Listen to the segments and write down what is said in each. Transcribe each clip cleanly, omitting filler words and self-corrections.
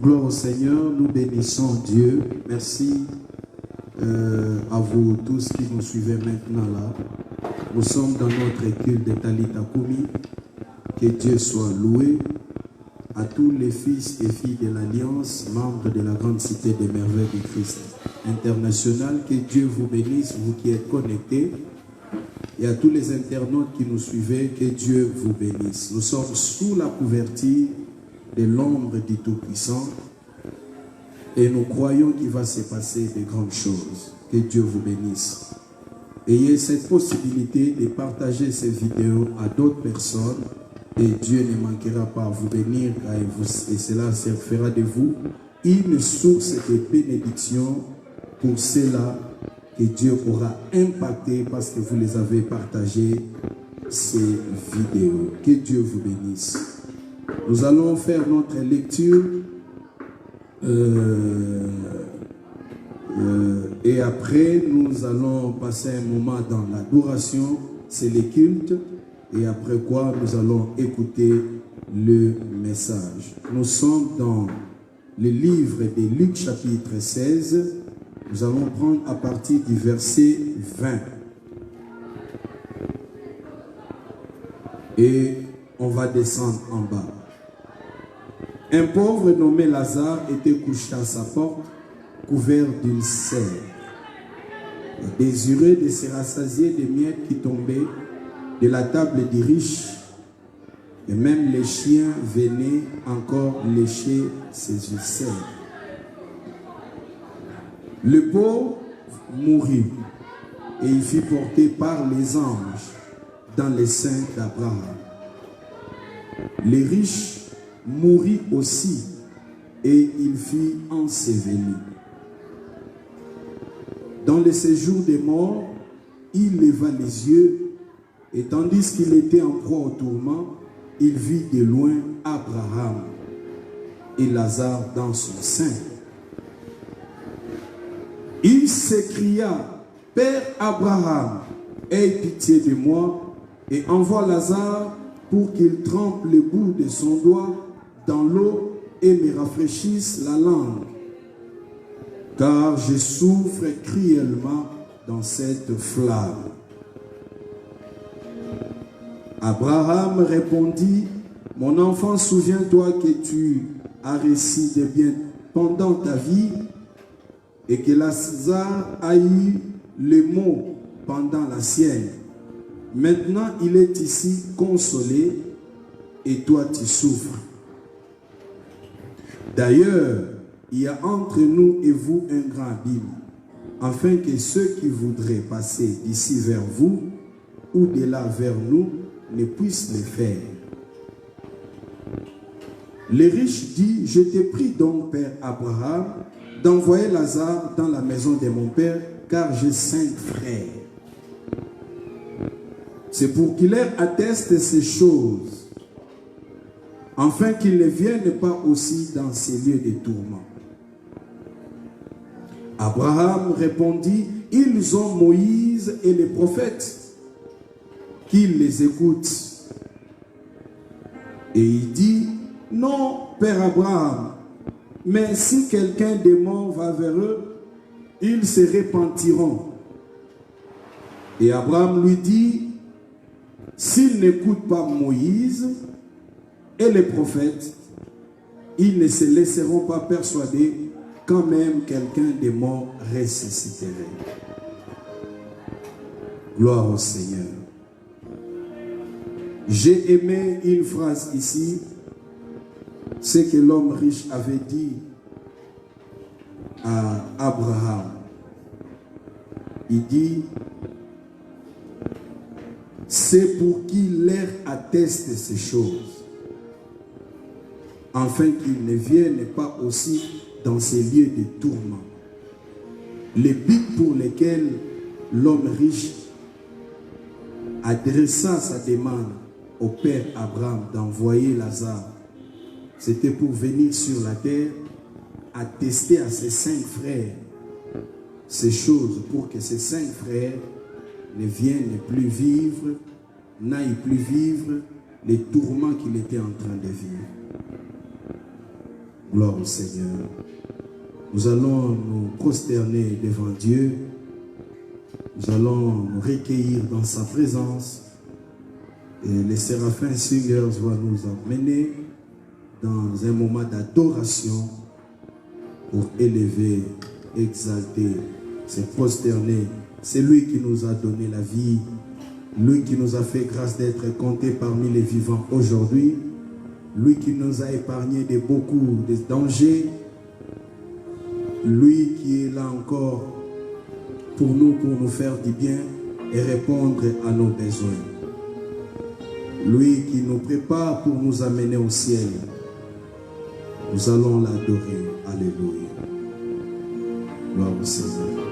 Gloire au Seigneur, nous bénissons Dieu. Merci à vous tous qui nous suivez maintenant là. Nous sommes dans notre culte de Talita Kumi. Que Dieu soit loué. À tous les fils et filles de l'Alliance, membres de la grande cité des merveilles du Christ international, que Dieu vous bénisse, vous qui êtes connectés. Et à tous les internautes qui nous suivez, que Dieu vous bénisse. Nous sommes sous la couverture de l'ombre du Tout-Puissant et nous croyons qu'il va se passer de grandes choses. Que Dieu vous bénisse. Ayez cette possibilité de partager ces vidéos à d'autres personnes et Dieu ne manquera pas à vous bénir et cela fera de vous une source de bénédiction pour ceux-là que Dieu aura impacté parce que vous les avez partagées ces vidéos. Que Dieu vous bénisse. Nous allons faire notre lecture et après nous allons passer un moment dans l'adoration, c'est les cultes, et après quoi nous allons écouter le message. Nous sommes dans le livre de Luc chapitre 16, nous allons prendre à partir du verset 20. Et on va descendre en bas. Un pauvre nommé Lazare était couché à sa porte, couvert d'une serre, désireux de se rassasier des miettes qui tombaient de la table des riches, et même les chiens venaient encore lécher ses ulcères. Le pauvre mourut, et il fut porté par les anges dans les seins d'Abraham. Les riches mourut aussi, et il fut enseveli. Dans le séjour des morts, il leva les yeux, et tandis qu'il était en proie au tourment, il vit de loin Abraham et Lazare dans son sein. Il s'écria: Père Abraham, aie pitié de moi et envoie Lazare pour qu'il trempe le bout de son doigt dans l'eau et me rafraîchisse la langue, car je souffre cruellement dans cette flamme. Abraham répondit: Mon enfant, souviens-toi que tu as réussi de bien pendant ta vie et que Lazare a eu les maux pendant la sienne. Maintenant, il est ici consolé et toi tu souffres. D'ailleurs, il y a entre nous et vous un grand abîme, afin que ceux qui voudraient passer d'ici vers vous ou de là vers nous ne puissent le faire. Les riches dit: Je te prie donc, Père Abraham, d'envoyer Lazare dans la maison de mon père, car j'ai 5 frères. C'est pour qu'il leur atteste ces choses, afin qu'ils ne viennent pas aussi dans ces lieux de tourment. Abraham répondit: Ils ont Moïse et les prophètes, qu'ils les écoutent. Et il dit: Non, Père Abraham, mais si quelqu'un des morts va vers eux, ils se repentiront. Et Abraham lui dit: S'ils n'écoutent pas Moïse et les prophètes, ils ne se laisseront pas persuader quand même quelqu'un des morts ressusciterait. Gloire au Seigneur. J'ai aimé une phrase ici, ce que l'homme riche avait dit à Abraham. Il dit: c'est pour qu'il leur atteste ces choses, afin qu'ils ne viennent pas aussi dans ces lieux de tourment. Le but pour lequel l'homme riche adressa sa demande au père Abraham d'envoyer Lazare, c'était pour venir sur la terre attester à ses 5 frères ces choses, pour que ces 5 frères ne viennent plus vivre, n'aillent plus vivre les tourments qu'il était en train de vivre. Gloire au Seigneur. Nous allons nous prosterner devant Dieu. Nous allons nous recueillir dans sa présence. Et les séraphins singers vont nous emmener dans un moment d'adoration pour élever, exalter, se prosterner. C'est lui qui nous a donné la vie. Lui qui nous a fait grâce d'être compté parmi les vivants aujourd'hui. Lui qui nous a épargné de beaucoup de dangers. Lui qui est là encore pour nous faire du bien et répondre à nos besoins. Lui qui nous prépare pour nous amener au ciel. Nous allons l'adorer. Alléluia. Gloire au Seigneur.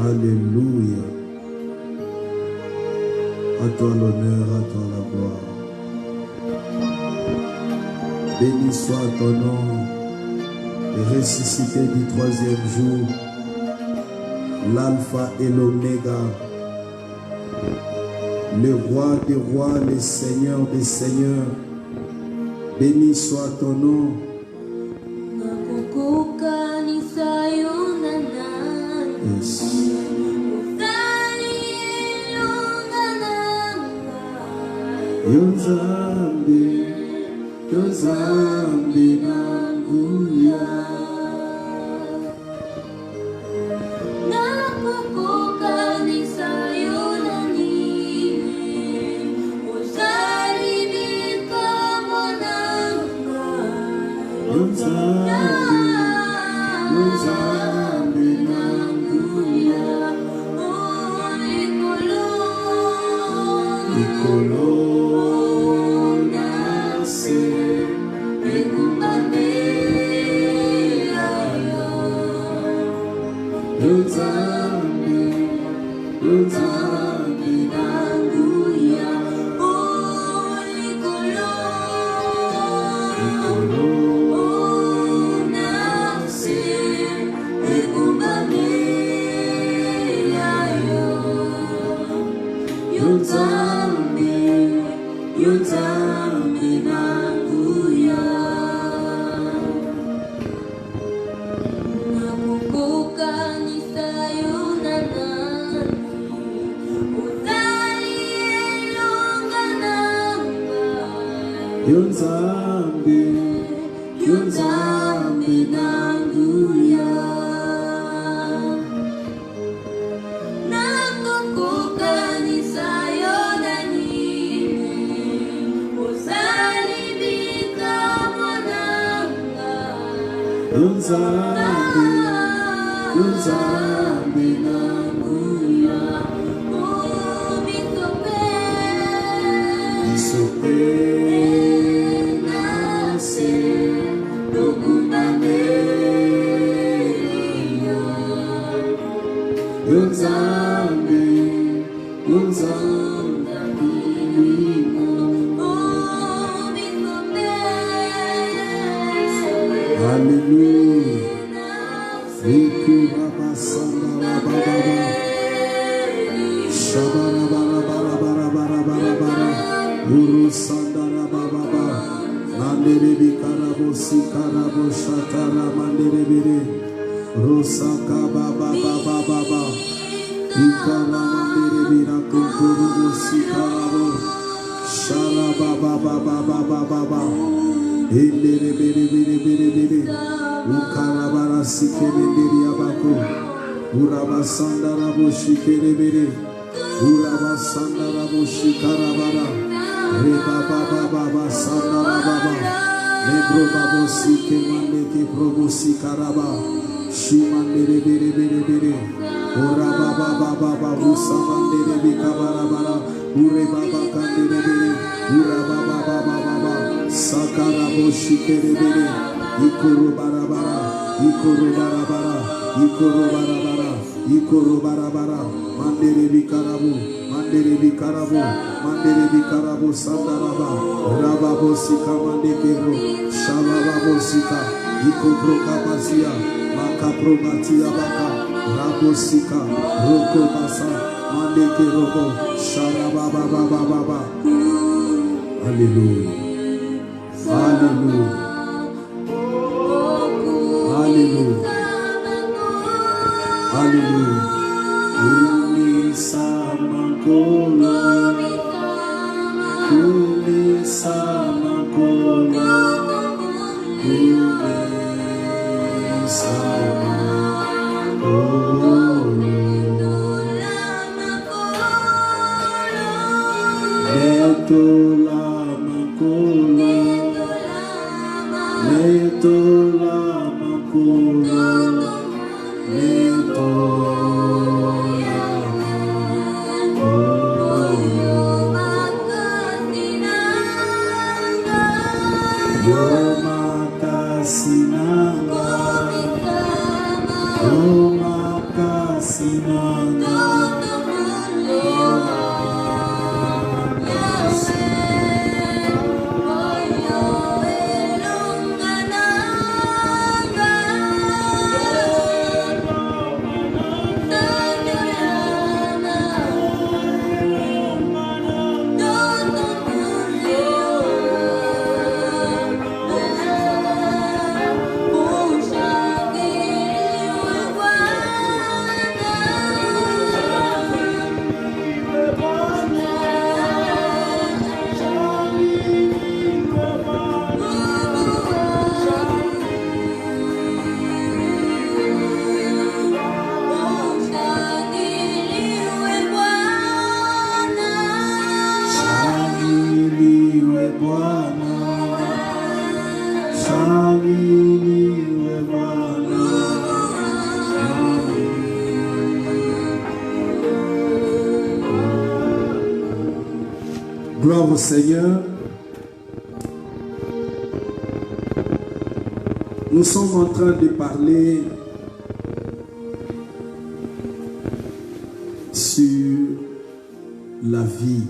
Alléluia. À toi l'honneur, à toi la gloire. Béni soit ton nom, ressuscité du troisième jour, l'alpha et l'oméga, le roi des rois, le seigneur des seigneurs. Béni soit ton nom. Yes. Yozambi nanguya. Yonzambi nanguya. Nakukukanisa yonanini, usalibika mwananga. Yonzambi nanguya. Bisope. Rosaka baba baba baba ikara mandere bira kunturu sikarabo shala baba baba baba baba endere bere bere bere bere ukara bara sikere bere abako uraba sandara bo shikere bere uraba sandara bo shikara bara re baba baba sandara baba nebro babo sike mande ke probo sikaraba Shimandere bere bere bere, ora baba baba baba, usamandere bika bara bara, ure baba kandere bere, ura baba baba baba, sakara boshikere bere, ikoro bara bara, ikoro bara bara, ikoro bara bara, ikoro bara bara, mandere bikarabu, mandere bikarabu, mandere bikarabu sandaraba, raba bosika mandekero, shalaba bosika, ikobro kapasia. Kapromatia baka, Rabosika, Roko basa, Mandeke roko, Sharaba baba baba baba. Hallelujah. Hallelujah. Hallelujah. Hallelujah. Uni samakolo, uni samakolo, uni Gloire au Seigneur. Nous sommes en train de parler sur la vie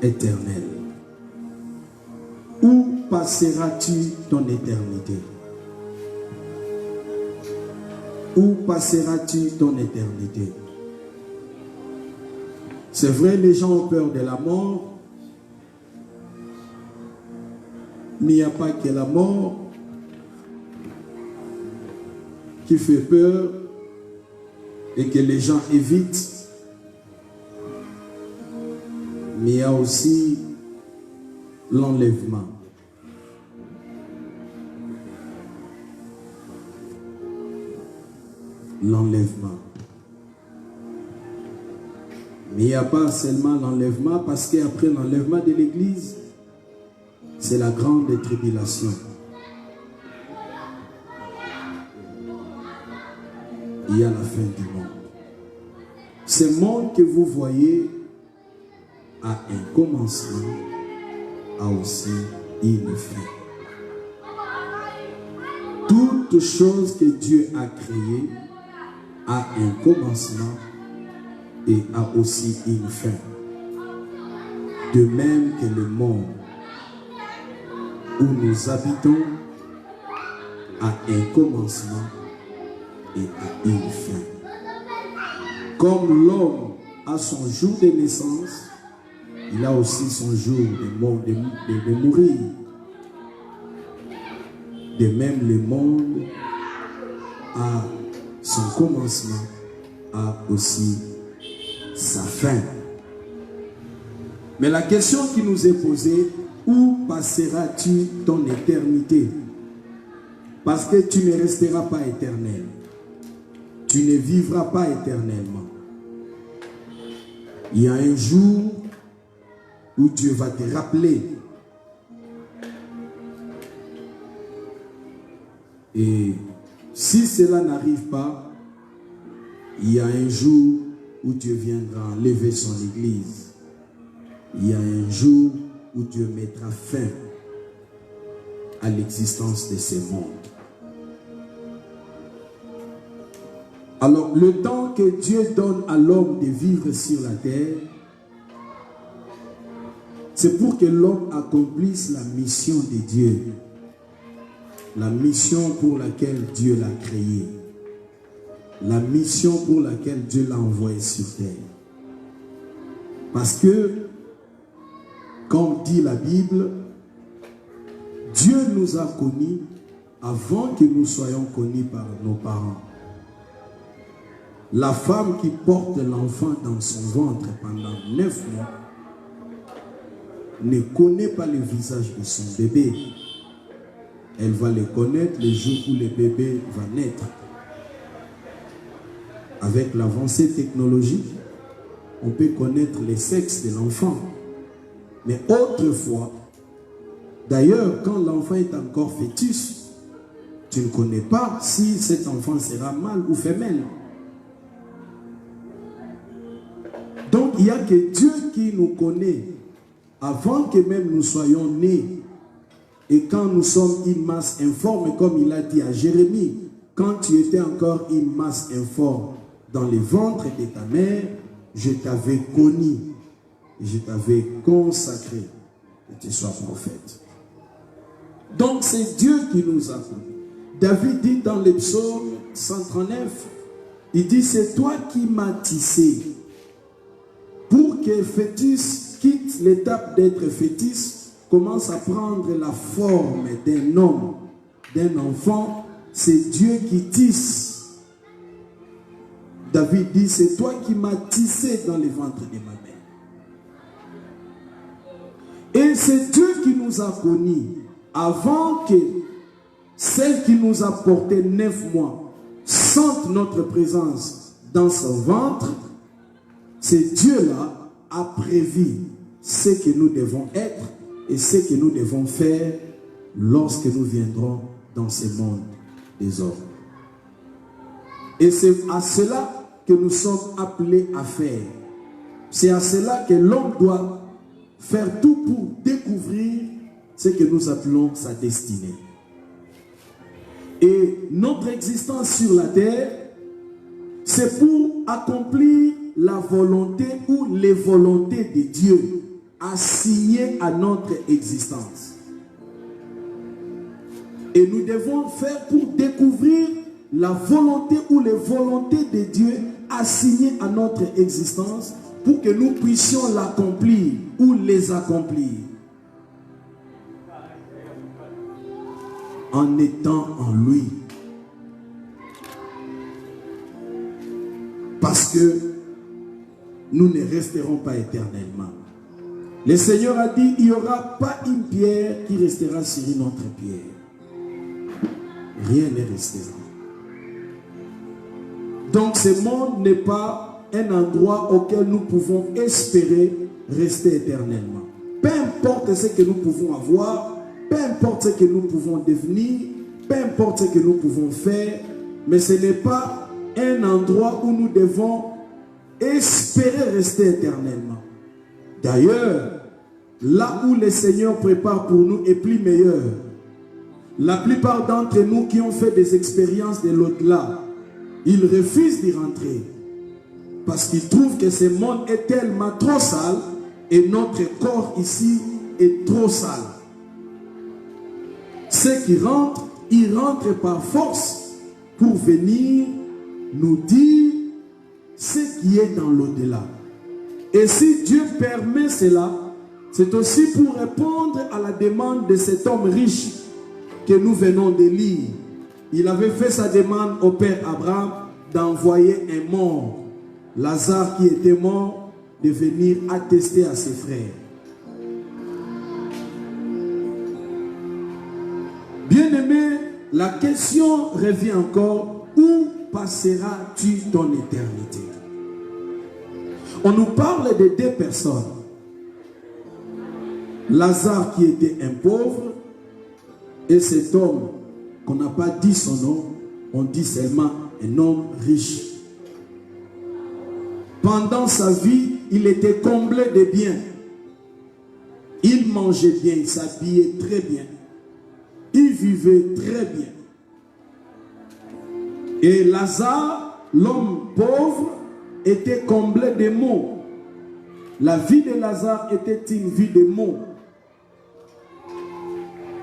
éternelle. Où passeras-tu ton éternité? Où passeras-tu ton éternité? C'est vrai, les gens ont peur de la mort, mais il n'y a pas que la mort qui fait peur et que les gens évitent, mais il y a aussi l'enlèvement. L'enlèvement. Mais il n'y a pas seulement l'enlèvement, parce qu'après l'enlèvement de l'Église, c'est la grande tribulation. Il y a la fin du monde. Ce monde que vous voyez a un commencement, a aussi une fin. Toute chose que Dieu a créée a un commencement et a aussi une fin. De même que le monde où nous habitons a un commencement et a une fin. Comme l'homme a son jour de naissance, il a aussi son jour de mourir. De même, le monde a son commencement, a aussi sa fin. Mais la question qui nous est posée, où passeras-tu ton éternité? Parce que tu ne resteras pas éternel. Tu ne vivras pas éternellement. Il y a un jour où Dieu va te rappeler. Et si cela n'arrive pas, il y a un jour où Dieu viendra enlever son église. Il y a un jour où Dieu mettra fin à l'existence de ce monde. Alors, le temps que Dieu donne à l'homme de vivre sur la terre, c'est pour que l'homme accomplisse la mission de Dieu. La mission pour laquelle Dieu l'a créé. La mission pour laquelle Dieu l'a envoyé sur terre. Parce que, comme dit la Bible, Dieu nous a connus avant que nous soyons connus par nos parents. La femme qui porte l'enfant dans son ventre pendant 9 mois ne connaît pas le visage de son bébé. Elle va le connaître le jour où le bébé va naître. Avec l'avancée technologique, on peut connaître le sexe de l'enfant. Mais autrefois, D'ailleurs, quand l'enfant est encore fœtus, tu ne connais pas si cet enfant sera mâle ou femelle. Donc, il n'y a que Dieu qui nous connaît avant que même nous soyons nés. Et quand nous sommes une masse informe, comme il a dit à Jérémie, quand tu étais encore une masse informe dans les ventres de ta mère, je t'avais connu, je t'avais consacré que tu sois prophète. Donc c'est Dieu qui nous a connus. David dit dans le psaume 139, il dit, c'est toi qui m'as tissé pour que fœtus quitte l'étape d'être fœtus, commence à prendre la forme d'un homme, d'un enfant. C'est Dieu qui tisse. David dit, c'est toi qui m'as tissé dans le ventre de ma mère. Et c'est Dieu qui nous a connus avant que celle qui nous a porté 9 mois sente notre présence dans son ventre. C'est Dieu-là a prévu ce que nous devons être et ce que nous devons faire lorsque nous viendrons dans ce monde des hommes. Et c'est à cela que nous sommes appelés à faire. C'est à cela que l'homme doit faire tout pour découvrir ce que nous appelons sa destinée. Et notre existence sur la terre, c'est pour accomplir la volonté ou les volontés de Dieu assignées à notre existence. Et nous devons faire pour découvrir la volonté ou les volontés de Dieu assignées à notre existence pour que nous puissions l'accomplir ou les accomplir. En étant en lui. Parce que nous ne resterons pas éternellement. Le Seigneur a dit, il n'y aura pas une pierre qui restera sur une autre pierre. Rien ne restera. Donc ce monde n'est pas un endroit auquel nous pouvons espérer rester éternellement. Peu importe ce que nous pouvons avoir, peu importe ce que nous pouvons devenir, peu importe ce que nous pouvons faire, mais ce n'est pas un endroit où nous devons espérer rester éternellement. D'ailleurs, là où le Seigneur prépare pour nous est plus meilleur. La plupart d'entre nous qui ont fait des expériences de l'au-delà, ils refusent d'y rentrer parce qu'ils trouvent que ce monde est tellement trop sale et notre corps ici est trop sale. Ceux qui rentrent, ils rentrent par force pour venir nous dire ce qui est dans l'au-delà. Et si Dieu permet cela, c'est aussi pour répondre à la demande de cet homme riche que nous venons de lire. Il avait fait sa demande au père Abraham d'envoyer un mort, Lazare qui était mort, de venir attester à ses frères. Bien-aimé, la question revient encore, où passeras-tu ton éternité? On nous parle de 2 personnes. Lazare qui était un pauvre et cet homme qu'on n'a pas dit son nom, on dit seulement un homme riche. Pendant sa vie, il était comblé de biens. Il mangeait bien, il s'habillait très bien. Il vivait très bien. Et Lazare, l'homme pauvre, était comblé de maux. La vie de Lazare était une vie de maux.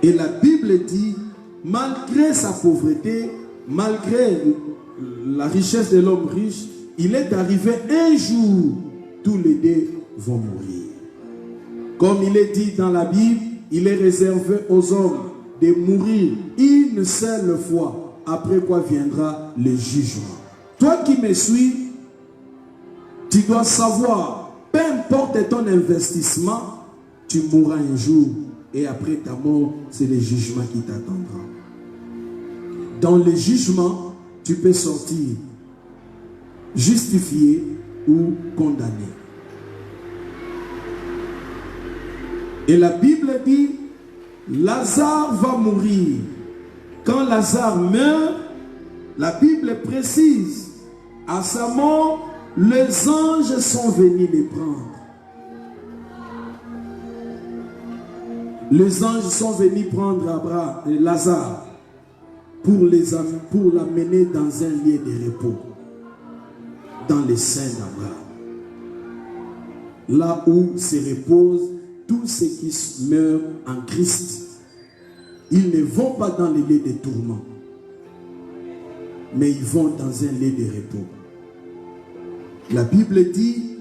Et la Bible dit, malgré sa pauvreté, malgré la richesse de l'homme riche, il est arrivé un jour, tous les 2 vont mourir. Comme il est dit dans la Bible, il est réservé aux hommes de mourir une seule fois, après quoi viendra le jugement. Toi qui me suis, tu dois savoir, peu importe ton investissement, tu mourras un jour et après ta mort, c'est le jugement qui t'attendra. Dans le jugement, tu peux sortir justifié ou condamné. Et la Bible dit, Lazare va mourir. Quand Lazare meurt, la Bible précise, à sa mort, les anges sont venus les prendre. Les anges sont venus prendre Lazare pour l'amener dans un lieu de repos, dans les seins d'Abraham. Là où se reposent tous ceux qui meurent en Christ. Ils ne vont pas dans les lieux de tourment, mais ils vont dans un lieu de repos. La Bible dit,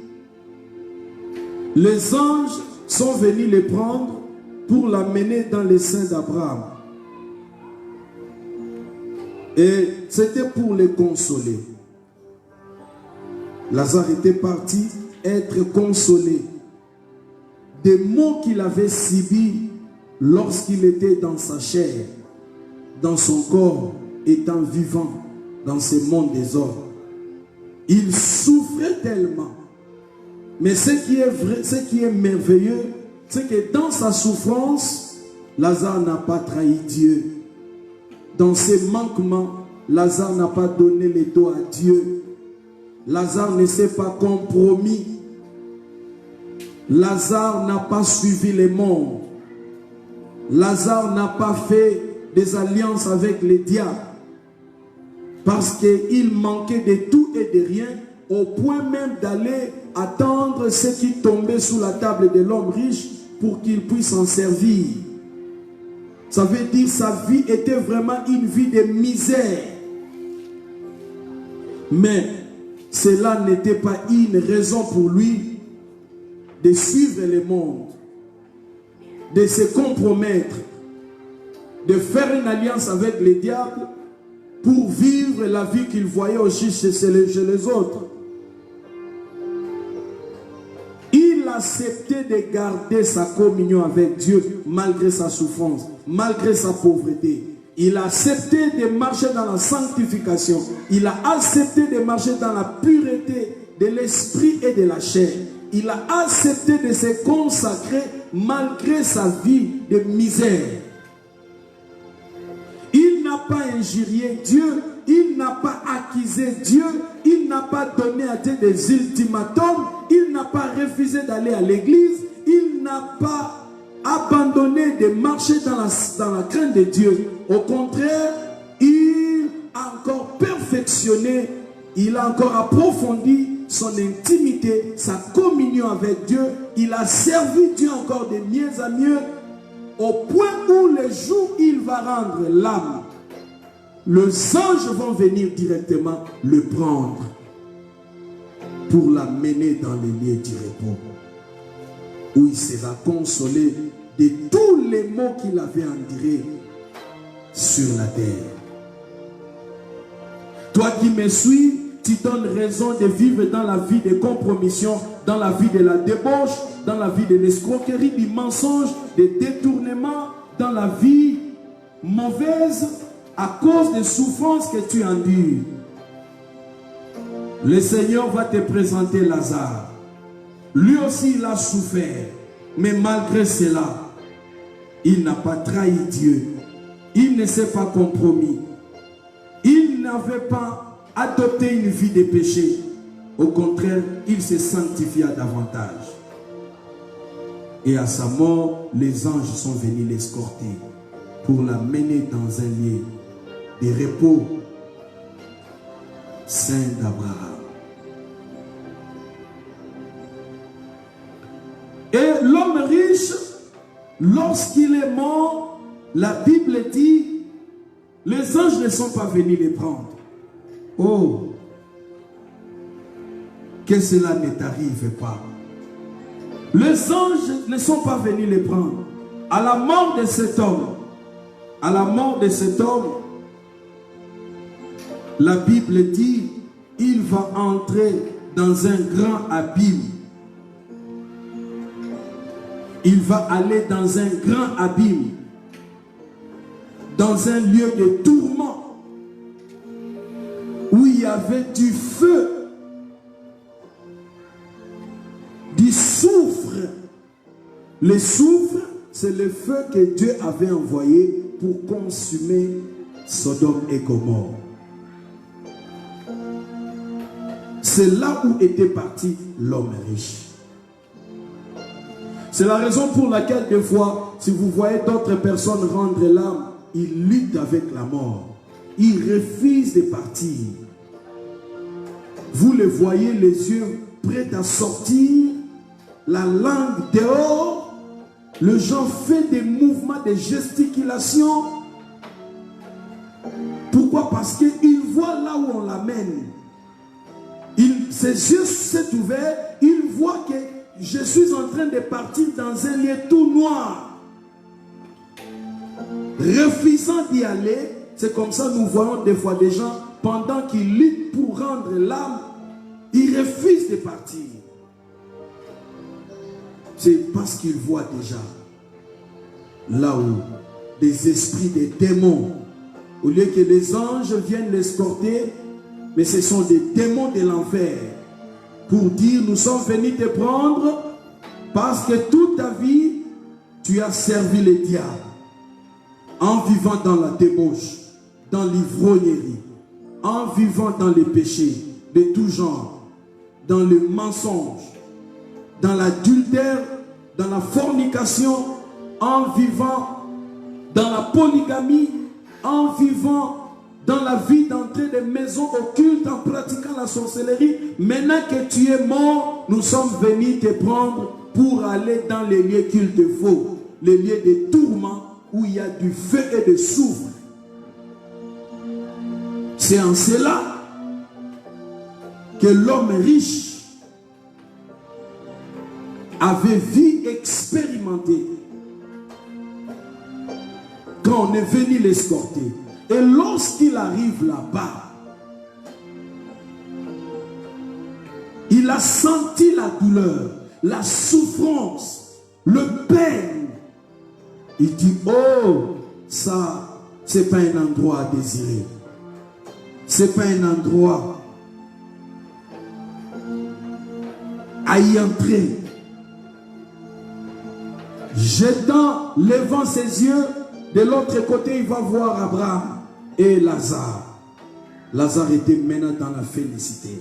les anges sont venus les prendre pour l'amener dans les seins d'Abraham. Et c'était pour les consoler. Lazare était parti être consolé des maux qu'il avait subis lorsqu'il était dans sa chair, dans son corps, étant vivant dans ce monde des hommes. Il souffrait tellement. Mais ce qui est vrai, ce qui est merveilleux, c'est que dans sa souffrance, Lazare n'a pas trahi Dieu. Dans ses manquements, Lazare n'a pas donné le dos à Dieu. Lazare ne s'est pas compromis. Lazare n'a pas suivi les mondes. Lazare n'a pas fait des alliances avec les diables. Parce qu'il manquait de tout et de rien, au point même d'aller attendre ce qui tombait sous la table de l'homme riche pour qu'il puisse en servir. Ça veut dire que sa vie était vraiment une vie de misère. Mais cela n'était pas une raison pour lui de suivre le monde, de se compromettre, de faire une alliance avec les diables pour vivre la vie qu'il voyait aussi chez les autres. Il acceptait de garder sa communion avec Dieu malgré sa souffrance, malgré sa pauvreté. Il a accepté de marcher dans la sanctification. Il a accepté de marcher dans la pureté de l'esprit et de la chair. Il a accepté de se consacrer malgré sa vie de misère. Il n'a pas injurié Dieu, il n'a pas accusé Dieu, il n'a pas donné à Dieu des ultimatums, il n'a pas refusé d'aller à l'église, il n'a pas abandonné de marcher dans la crainte de Dieu. Au contraire, il a encore perfectionné, il a encore approfondi son intimité, sa communion avec Dieu. Il a servi Dieu encore de mieux en mieux, au point où le jour où il va rendre l'âme, les anges vont venir directement le prendre pour l'amener dans les lieux du repos, où il sera consolé de tous les maux qu'il avait endurés sur la terre. Toi qui me suis, tu donnes raison de vivre dans la vie de compromission, dans la vie de la débauche, dans la vie de l'escroquerie, du mensonge, des détournements, dans la vie mauvaise à cause des souffrances que tu endures. Le Seigneur va te présenter Lazare. Lui aussi, il a souffert. Mais malgré cela, il n'a pas trahi Dieu. Il ne s'est pas compromis. Il n'avait pas adopté une vie de péché. Au contraire, il se sanctifia davantage. Et à sa mort, les anges sont venus l'escorter pour l'amener dans un lieu de repos, saint d'Abraham. Et l'homme riche, lorsqu'il est mort, la Bible dit, les anges ne sont pas venus les prendre. Oh, que cela ne t'arrive pas. Les anges ne sont pas venus les prendre. À la mort de cet homme, la Bible dit, il va entrer dans un grand abîme. Il va aller dans un grand abîme, dans un lieu de tourment, où il y avait du feu, du soufre. Le soufre, c'est le feu que Dieu avait envoyé pour consumer Sodome et Gomorrhe. C'est là où était parti l'homme riche. C'est la raison pour laquelle des fois, si vous voyez d'autres personnes rendre l'âme, ils luttent avec la mort. Ils refusent de partir. Vous les voyez, les yeux prêts à sortir, la langue dehors. Le gens fait des mouvements, des gesticulations. Pourquoi? Parce qu'il voit là où on l'amène. Ses yeux s'est ouverts, il voit que je suis en train de partir dans un lieu tout noir. Refusant d'y aller, c'est comme ça nous voyons des fois des gens, pendant qu'ils luttent pour rendre l'âme, ils refusent de partir. C'est parce qu'ils voient déjà là où des esprits, des démons, au lieu que les anges viennent l'escorter, mais ce sont des démons de l'enfer pour dire nous sommes venus te prendre parce que toute ta vie tu as servi le diable en vivant dans la débauche, dans l'ivrognerie, en vivant dans les péchés de tout genre, dans le mensonge, dans l'adultère, dans la fornication, en vivant dans la polygamie, en vivant dans la vie d'entrée des maisons occultes, en pratiquant la sorcellerie. Maintenant que tu es mort, nous sommes venus te prendre pour aller dans les lieux qu'il te faut, les lieux de tourment où il y a du feu et de soufre. C'est en cela que l'homme riche avait vu expérimenter quand on est venu l'escorter. Et lorsqu'il arrive là-bas, il a senti la douleur, la souffrance, le peine. Il dit, oh, ça, c'est pas un endroit à désirer. C'est pas un endroit à y entrer. Jetant, levant ses yeux, de l'autre côté, il va voir Abraham et Lazare. Lazare était maintenant dans la félicité.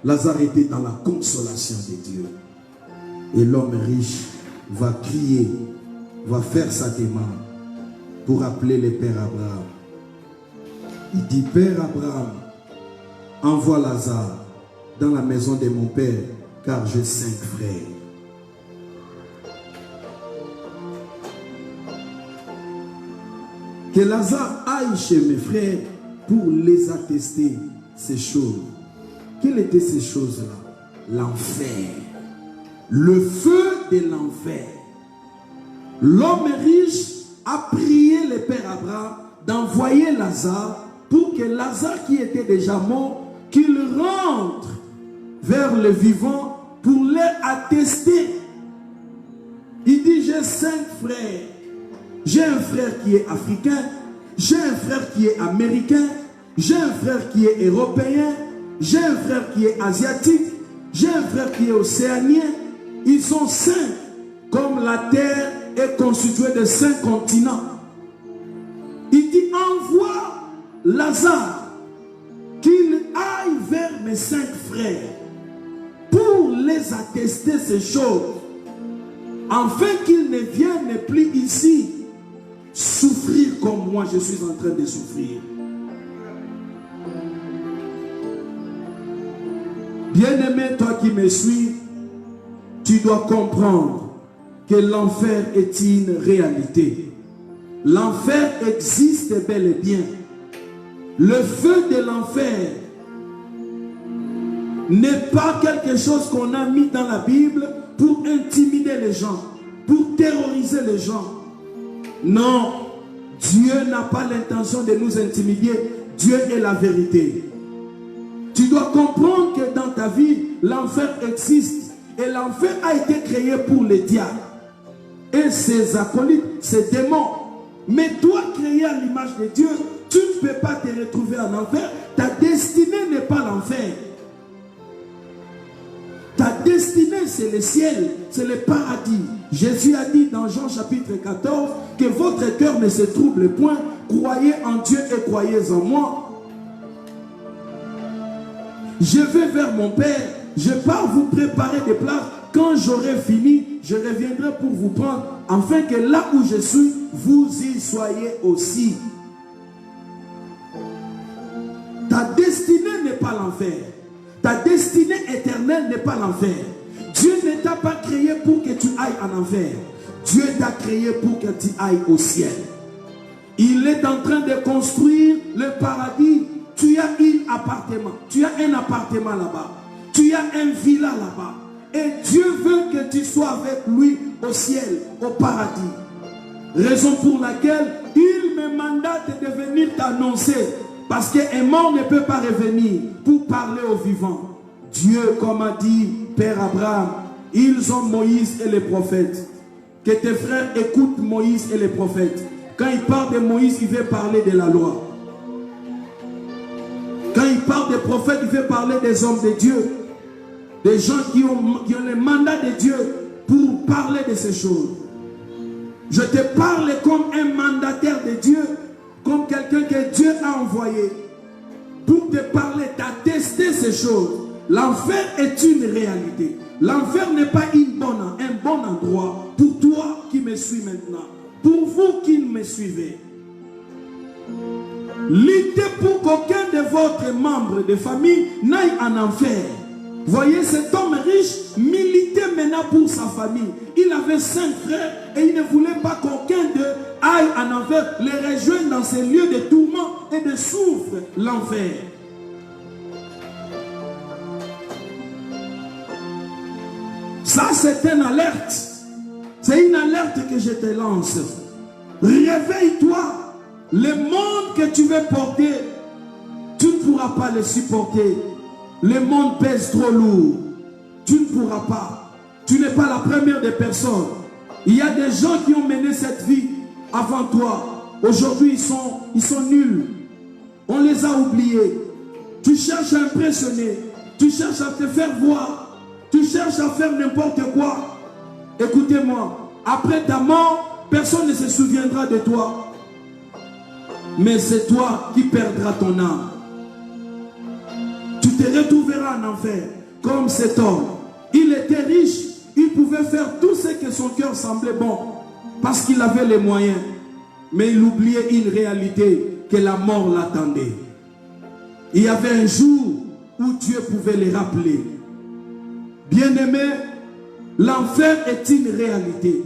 Lazare était dans la consolation de Dieu. Et l'homme riche va crier, va faire sa demande pour appeler le Père Abraham. Il dit, Père Abraham, envoie Lazare dans la maison de mon père, car j'ai 5 frères. Que Lazare aille chez mes frères pour les attester ces choses. Quelles étaient ces choses-là? L'enfer. Le feu de l'enfer. L'homme riche a prié le Père Abraham d'envoyer Lazare pour que Lazare qui était déjà mort, qu'il rentre vers le vivant pour les attester. Il dit, j'ai 5 frères. J'ai un frère qui est africain, j'ai un frère qui est américain, j'ai un frère qui est européen, j'ai un frère qui est asiatique, j'ai un frère qui est océanien. Ils sont 5, comme la terre est constituée de 5 continents. Il dit, envoie Lazare, qu'il aille vers mes 5 frères pour les attester ces choses, afin qu'ils ne viennent plus ici souffrir comme moi je suis en train de souffrir. Bien-aimé, toi qui me suis, tu dois comprendre que l'enfer est une réalité. L'enfer existe bel et bien. Le feu de l'enfer n'est pas quelque chose qu'on a mis dans la Bible pour intimider les gens, pour terroriser les gens. Non, Dieu n'a pas l'intention de nous intimider. Dieu est la vérité. Tu dois comprendre que dans ta vie, l'enfer existe. Et l'enfer a été créé pour les diables et ses acolytes, ses démons. Mais toi, créé à l'image de Dieu, tu ne peux pas te retrouver en enfer. Ta destinée n'est pas l'enfer. Ta destinée destinée, c'est le ciel, c'est le paradis. Jésus a dit dans Jean chapitre 14 que votre cœur ne se trouble point. Croyez en Dieu et croyez en moi. Je vais vers mon Père. Je pars vous préparer des places. Quand j'aurai fini, je reviendrai pour vous prendre, afin que là où je suis, vous y soyez aussi. Ta destinée n'est pas l'enfer. Ta destinée éternelle n'est pas l'enfer. Dieu ne t'a pas créé pour que tu ailles en enfer. Dieu t'a créé pour que tu ailles au ciel. Il est en train de construire le paradis. Tu as un appartement. Tu as un appartement là-bas. Tu as un villa là-bas. Et Dieu veut que tu sois avec lui au ciel, au paradis. Raison pour laquelle il me mandate de venir t'annoncer. Parce qu'un mort ne peut pas revenir pour parler aux vivants. Dieu, comme a dit Père Abraham, ils ont Moïse et les prophètes. Que tes frères écoutent Moïse et les prophètes. Quand il parle de Moïse, il veut parler de la loi. Quand il parle des prophètes, il veut parler des hommes de Dieu. Des gens qui ont le mandat de Dieu pour parler de ces choses. Je te parle comme un mandataire de Dieu, comme quelqu'un que Dieu a envoyé pour te parler, d'attester ces choses. L'enfer est une réalité. L'enfer n'est pas un bon endroit pour toi qui me suis maintenant. Pour vous qui me suivez. Luttez pour qu'aucun de votre membres de famille n'aille en enfer. Voyez, cet homme riche militait maintenant pour sa famille. Il avait 5 frères et il ne voulait pas qu'aucun d'eux aille en enfer, les rejoigne dans ces lieux de tourment et de souffre, l'enfer. Ça, c'est une alerte. C'est une alerte que je te lance. Réveille-toi. Le monde que tu veux porter, tu ne pourras pas le supporter. Le monde pèse trop lourd. Tu ne pourras pas. Tu n'es pas la première des personnes. Il y a des gens qui ont mené cette vie avant toi. Aujourd'hui, ils sont nuls. On les a oubliés. Tu cherches à impressionner. Tu cherches à te faire voir. Tu cherches à faire n'importe quoi. Écoutez-moi. Après ta mort, personne ne se souviendra de toi. Mais c'est toi qui perdras ton âme. Tu te retrouveras en enfer. Comme cet homme. Il était riche. Il pouvait faire tout ce que son cœur semblait bon. Parce qu'il avait les moyens. Mais il oubliait une réalité. Que la mort l'attendait. Il y avait un jour où Dieu pouvait les rappeler. Bien-aimé, l'enfer est une réalité.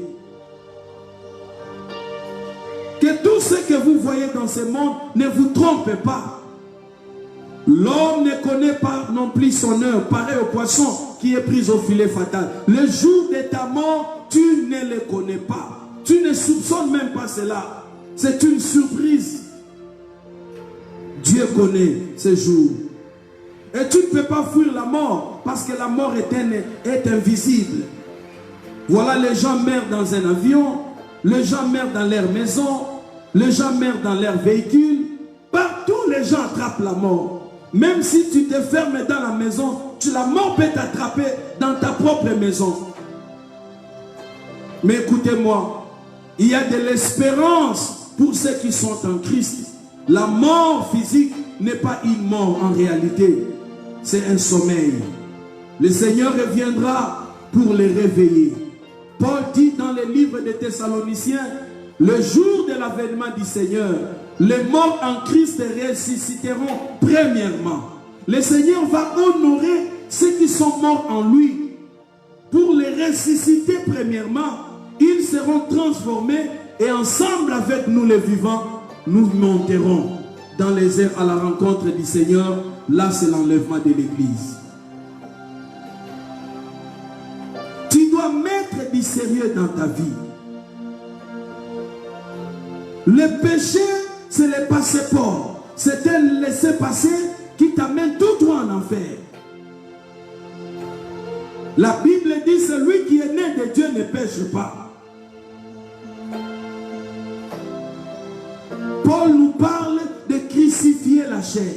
Que tout ce que vous voyez dans ce monde ne vous trompe pas. L'homme ne connaît pas non plus son heure, pareil au poisson qui est pris au filet fatal. Le jour de ta mort, tu ne le connais pas. Tu ne soupçonnes même pas cela. C'est une surprise. Dieu connaît ce jour. Et tu ne peux pas fuir la mort parce que la mort est invisible. Voilà, les gens meurent dans un avion, les gens meurent dans leur maison, les gens meurent dans leur véhicule. Partout, les gens attrapent la mort. Même si tu te fermes dans la maison, la mort peut t'attraper dans ta propre maison. Mais écoutez-moi, il y a de l'espérance pour ceux qui sont en Christ. La mort physique n'est pas une mort en réalité. C'est un sommeil. Le Seigneur reviendra pour les réveiller. Paul dit dans le livre des Thessaloniciens, le jour de l'avènement du Seigneur, les morts en Christ ressusciteront premièrement. Le Seigneur va honorer ceux qui sont morts en lui. Pour les ressusciter premièrement, ils seront transformés et ensemble avec nous les vivants, nous monterons dans les airs à la rencontre du Seigneur. Là, c'est l'enlèvement de l'Église. Tu dois mettre du sérieux dans ta vie. Le péché, c'est le passeport. C'est un laisser-passer qui t'amène tout droit en enfer. La Bible dit, celui qui est né de Dieu ne pêche pas. Paul nous parle de crucifier la chair.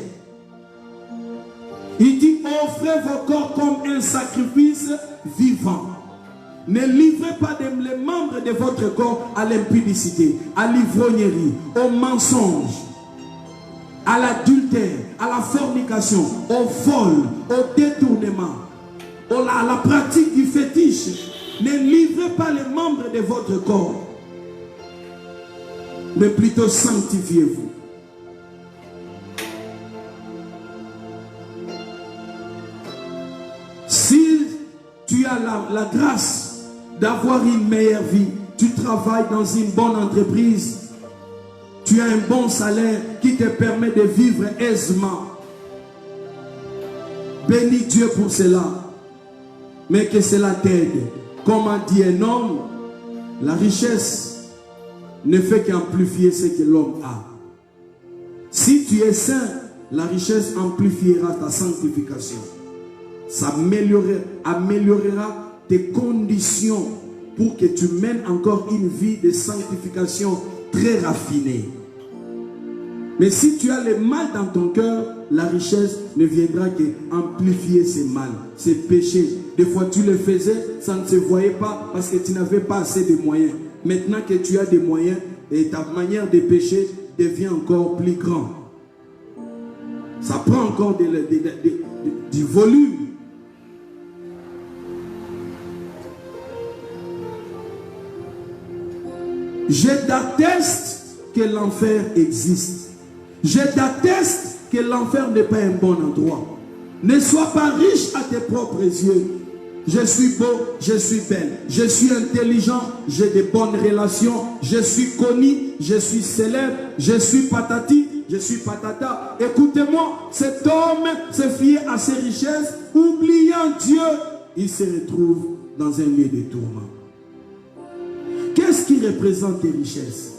Il dit, ô offrez vos corps comme un sacrifice vivant. Ne livrez pas les membres de votre corps à l'impudicité, à l'ivrognerie, au mensonge, à l'adultère, à la fornication, au vol, au détournement, à la pratique du fétiche. Ne livrez pas les membres de votre corps, mais plutôt sanctifiez-vous. Si tu as la grâce d'avoir une meilleure vie, tu travailles dans une bonne entreprise, tu as un bon salaire qui te permet de vivre aisément. Bénis Dieu pour cela, mais que cela t'aide. Comme a dit un homme, la richesse ne fait qu'amplifier ce que l'homme a. Si tu es saint, la richesse amplifiera ta sanctification. Ça améliorera tes conditions pour que tu mènes encore une vie de sanctification très raffinée. Mais si tu as le mal dans ton cœur, la richesse ne viendra qu'amplifier ces mal, ces péchés. Des fois tu le faisais, ça ne se voyait pas parce que tu n'avais pas assez de moyens. Maintenant que tu as des moyens, et ta manière de pécher devient encore plus grande. Ça prend encore du volume. Je t'atteste que l'enfer existe. Je t'atteste que l'enfer n'est pas un bon endroit. Ne sois pas riche à tes propres yeux. Je suis beau, je suis belle, je suis intelligent, j'ai de bonnes relations, je suis connu, je suis célèbre, je suis patati, je suis patata. Écoutez-moi, cet homme se fiait à ses richesses, oubliant Dieu, il se retrouve dans un lieu de tourment. Qu'est-ce qui représente tes richesses?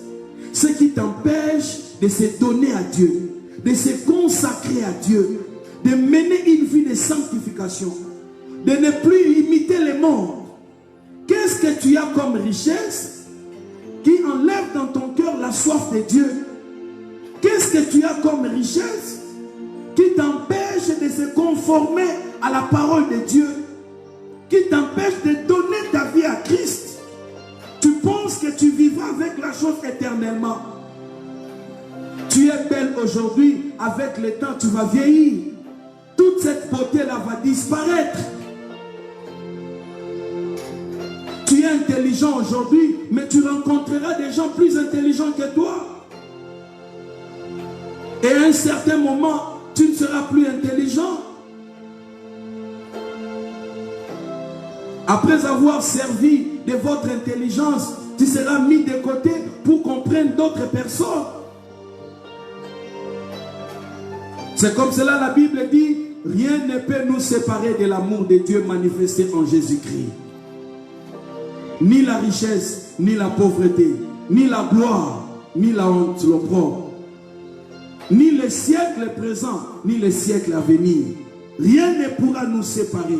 Ce qui t'empêche de se donner à Dieu, de se consacrer à Dieu, de mener une vie de sanctification, de ne plus imiter le monde. Qu'est-ce que tu as comme richesse qui enlève dans ton cœur la soif de Dieu? Qu'est-ce que tu as comme richesse qui t'empêche de se conformer à la parole de Dieu, qui t'empêche de donner ta vie à Christ? Tu penses que tu vivras avec la chose éternellement. Tu es belle aujourd'hui, avec le temps tu vas vieillir. Toute cette beauté-là va disparaître. Tu es intelligent aujourd'hui, mais tu rencontreras des gens plus intelligents que toi. Et à un certain moment, tu ne seras plus intelligent. Après avoir servi de votre intelligence, tu seras mis de côté pour comprendre d'autres personnes. C'est comme cela la Bible dit, rien ne peut nous séparer de l'amour de Dieu manifesté en Jésus-Christ. Ni la richesse, ni la pauvreté, ni la gloire, ni la honte, l'opprobre, ni le siècle présent, ni le siècle à venir. Rien ne pourra nous séparer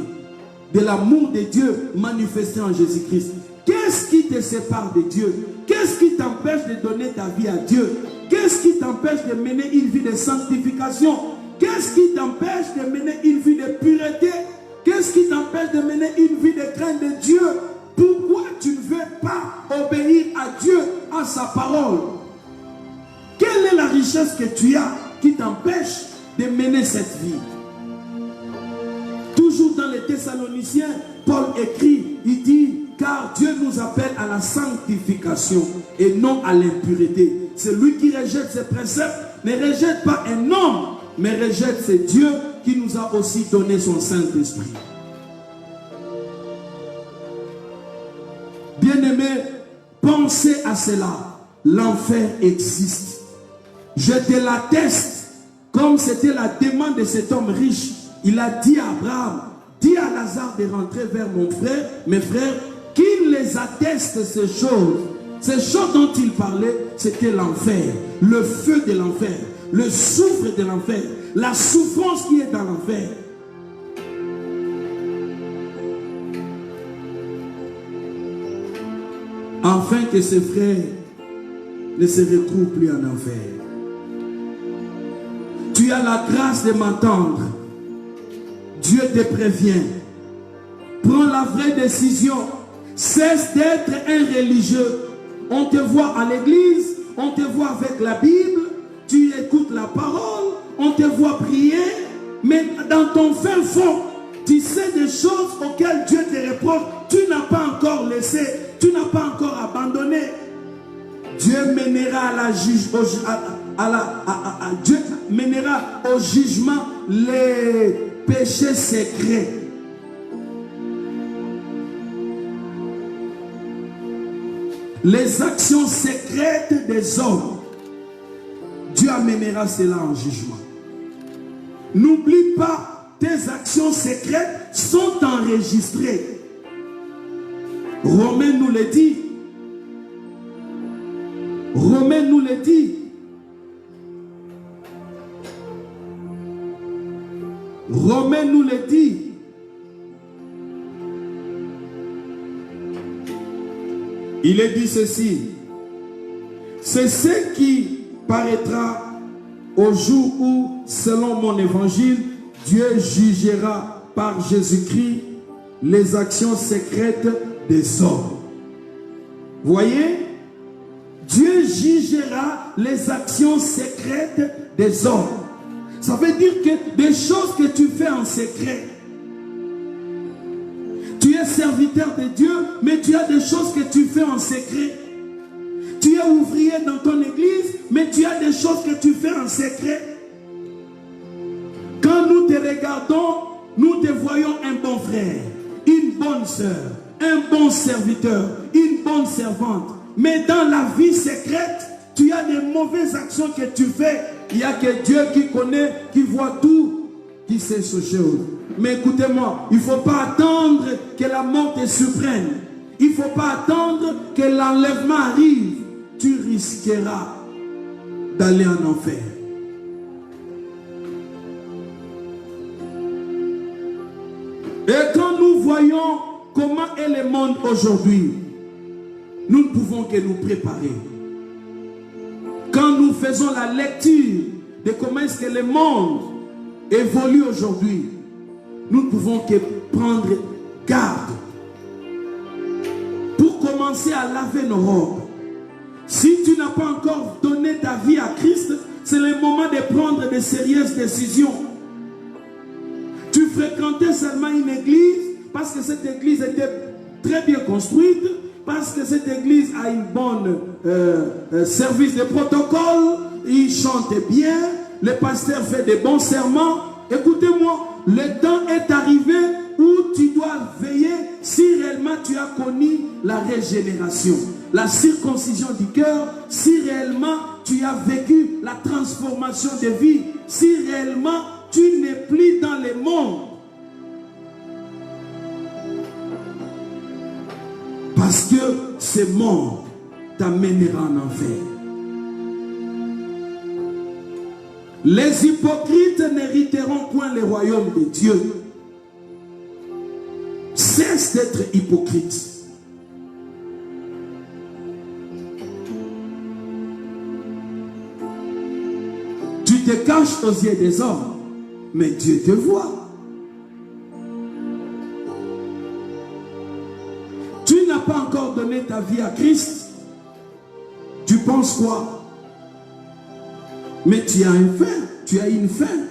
de l'amour de Dieu manifesté en Jésus-Christ. Qu'est-ce qui te sépare de Dieu? Qu'est-ce qui t'empêche de donner ta vie à Dieu? Qu'est-ce qui t'empêche de mener une vie de sanctification? Qu'est-ce qui t'empêche de mener une vie de pureté? Qu'est-ce qui t'empêche de mener une vie de crainte de Dieu? Pourquoi tu ne veux pas obéir à Dieu, à sa parole? Quelle est la richesse que tu as qui t'empêche de mener cette vie? Toujours dans les Thessaloniciens, Paul écrit, il dit, car Dieu nous appelle à la sanctification et non à l'impureté. Celui qui rejette ses préceptes ne rejette pas un homme, mais rejette ce Dieu qui nous a aussi donné son Saint-Esprit. Bien-aimés, pensez à cela. L'enfer existe. Je te l'atteste, comme c'était la demande de cet homme riche. Il a dit à Abraham, dis à Lazare de rentrer vers mon frère, mes frères, qu'il les atteste ces choses. Ces choses dont il parlait, c'était l'enfer, le feu de l'enfer, le soufre de l'enfer, la souffrance qui est dans l'enfer. Afin que ses frères ne se retrouvent plus en enfer. Tu as la grâce de m'entendre. Dieu te prévient. Prends la vraie décision. Cesse d'être un religieux. On te voit à l'église, on te voit avec la Bible, tu écoutes la parole, on te voit prier, mais dans ton fin fond, tu sais des choses auxquelles Dieu te reproche, tu n'as pas encore laissé, tu n'as pas encore abandonné. Dieu mènera Dieu mènera au jugement les péchés secrets. Les actions secrètes des hommes. Dieu amènera cela en jugement. N'oublie pas, tes actions secrètes sont enregistrées. Romains nous le dit. Romains nous le dit. Romains nous le dit. Il est dit ceci. C'est ce qui paraîtra au jour où, selon mon évangile, Dieu jugera par Jésus-Christ les actions secrètes des hommes. Voyez? Dieu jugera les actions secrètes des hommes. Ça veut dire que des choses que tu fais en secret. Tu es serviteur de Dieu, mais tu as des choses que tu fais en secret. Tu es ouvrier dans ton église, mais tu as des choses que tu fais en secret. Quand nous te regardons, nous te voyons un bon frère, une bonne sœur, un bon serviteur, une bonne servante. Mais dans la vie secrète, tu as des mauvaises actions que tu fais. Il n'y a que Dieu qui connaît, qui voit tout, qui sait ce chose. Mais écoutez-moi, il ne faut pas attendre que la mort te surprenne. Il ne faut pas attendre que l'enlèvement arrive. Tu risqueras d'aller en enfer. Et quand nous voyons comment est le monde aujourd'hui, nous ne pouvons que nous préparer. Quand nous faisons la lecture de comment est-ce que le monde évolue aujourd'hui, nous ne pouvons que prendre garde pour commencer à laver nos robes. Si tu n'as pas encore donné ta vie à Christ, c'est le moment de prendre de sérieuses décisions. Tu fréquentais seulement une église parce que cette église était très bien construite, parce que cette église a une bonne service de protocole, il chante bien, le pasteur fait des bons serments. Écoutez-moi, le temps est arrivé où tu dois veiller si réellement tu as connu la régénération, la circoncision du cœur, si réellement tu as vécu la transformation de vie, si réellement tu n'es plus dans le monde. Parce que ce monde t'amènera en enfer. Les hypocrites n'hériteront point le royaume de Dieu. Cesse d'être hypocrite. Tu te caches aux yeux des hommes, mais Dieu te voit. Tu n'as pas encore donné ta vie à Christ. Tu penses quoi? Mais tu as une faim. Tu as une faim.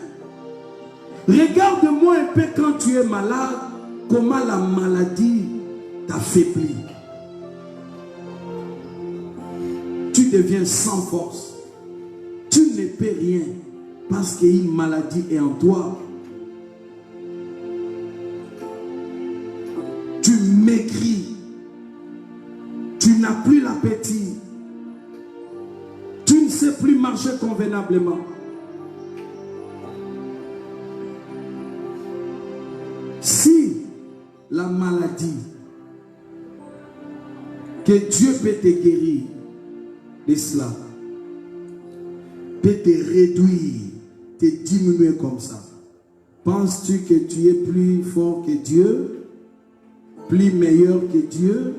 Regarde-moi un peu quand tu es malade, comment la maladie t'affaiblit. Tu deviens sans force. Tu ne peux rien parce qu'une maladie est en toi. Tu maigris. Tu n'as plus l'appétit. Tu ne sais plus marcher convenablement. Si la maladie que Dieu peut te guérir de cela, peut te réduire, te diminuer comme ça, penses-tu que tu es plus fort que Dieu, plus meilleur que Dieu?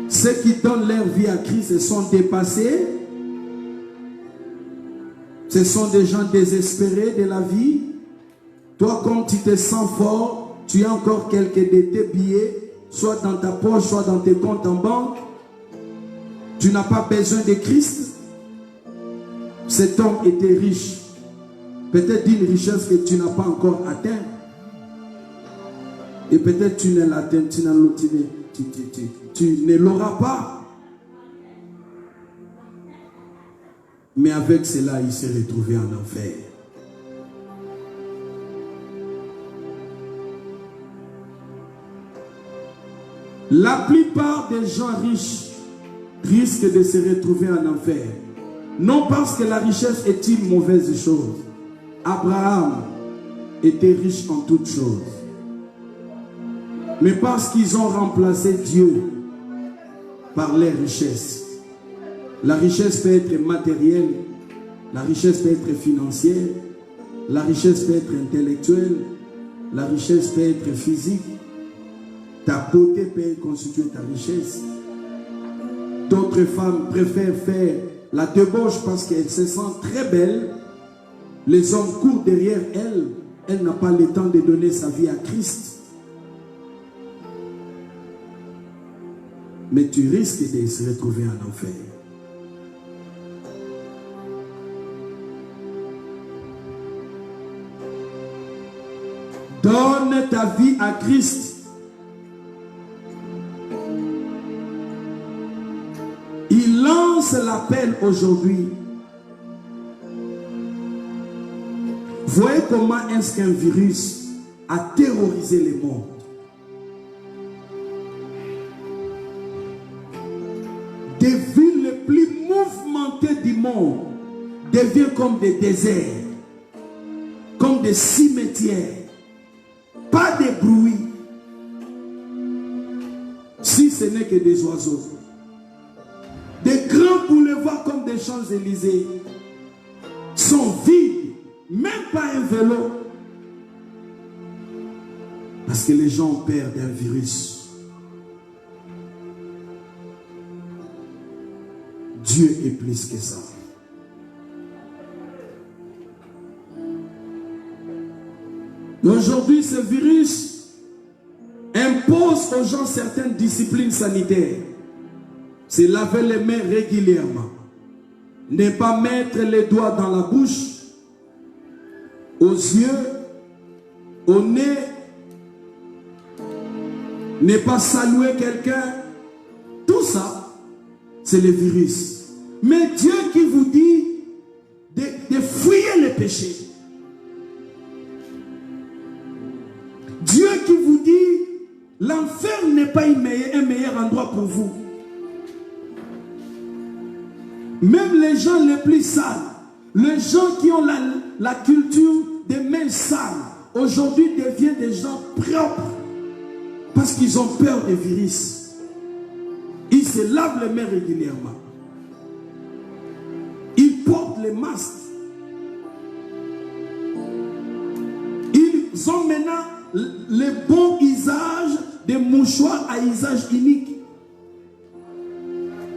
Ceux qui donnent leur vie à Christ sont dépassés. Ce sont des gens désespérés de la vie. Toi, comme tu te sens fort, tu as encore quelques de tes billets, soit dans ta poche, soit dans tes comptes en banque. Tu n'as pas besoin de Christ. Cet homme était riche. Peut-être d'une richesse que tu n'as pas encore atteinte. Et peut-être tu ne l'atteins, tu ne l'auras pas. Mais avec cela, il s'est retrouvé en enfer. La plupart des gens riches risquent de se retrouver en enfer. Non parce que la richesse est une mauvaise chose. Abraham était riche en toutes choses. Mais parce qu'ils ont remplacé Dieu par les richesses. La richesse peut être matérielle, la richesse peut être financière, la richesse peut être intellectuelle, la richesse peut être physique. Ta beauté peut constituer ta richesse. D'autres femmes préfèrent faire la débauche parce qu'elles se sentent très belles. Les hommes courent derrière elles. Elle n'a pas le temps de donner sa vie à Christ. Mais tu risques de se retrouver en enfer. Donne ta vie à Christ. Il lance l'appel aujourd'hui. Voyez comment est-ce qu'un virus a terrorisé le monde. Des villes les plus mouvementées du monde deviennent comme des déserts, comme des cimetières. Pas de bruit, si ce n'est que des oiseaux. Des grands boulevards comme des Champs-Élysées sont vides, même pas un vélo. Parce que les gens ont peur d'un virus. Dieu est plus que ça. Aujourd'hui, ce virus impose aux gens certaines disciplines sanitaires. C'est laver les mains régulièrement. Ne pas mettre les doigts dans la bouche, aux yeux, au nez. Ne pas saluer quelqu'un. Tout ça, c'est le virus. Mais Dieu qui vous dit de fuir les péchés. Dieu qui vous dit, l'enfer n'est pas un meilleur endroit pour vous. Même les gens les plus sales, les gens qui ont la culture des mains sales, aujourd'hui deviennent des gens propres parce qu'ils ont peur des virus. Ils se lavent les mains régulièrement. Ils portent les masques. Ils ont maintenant le bon usage des mouchoirs à usage unique.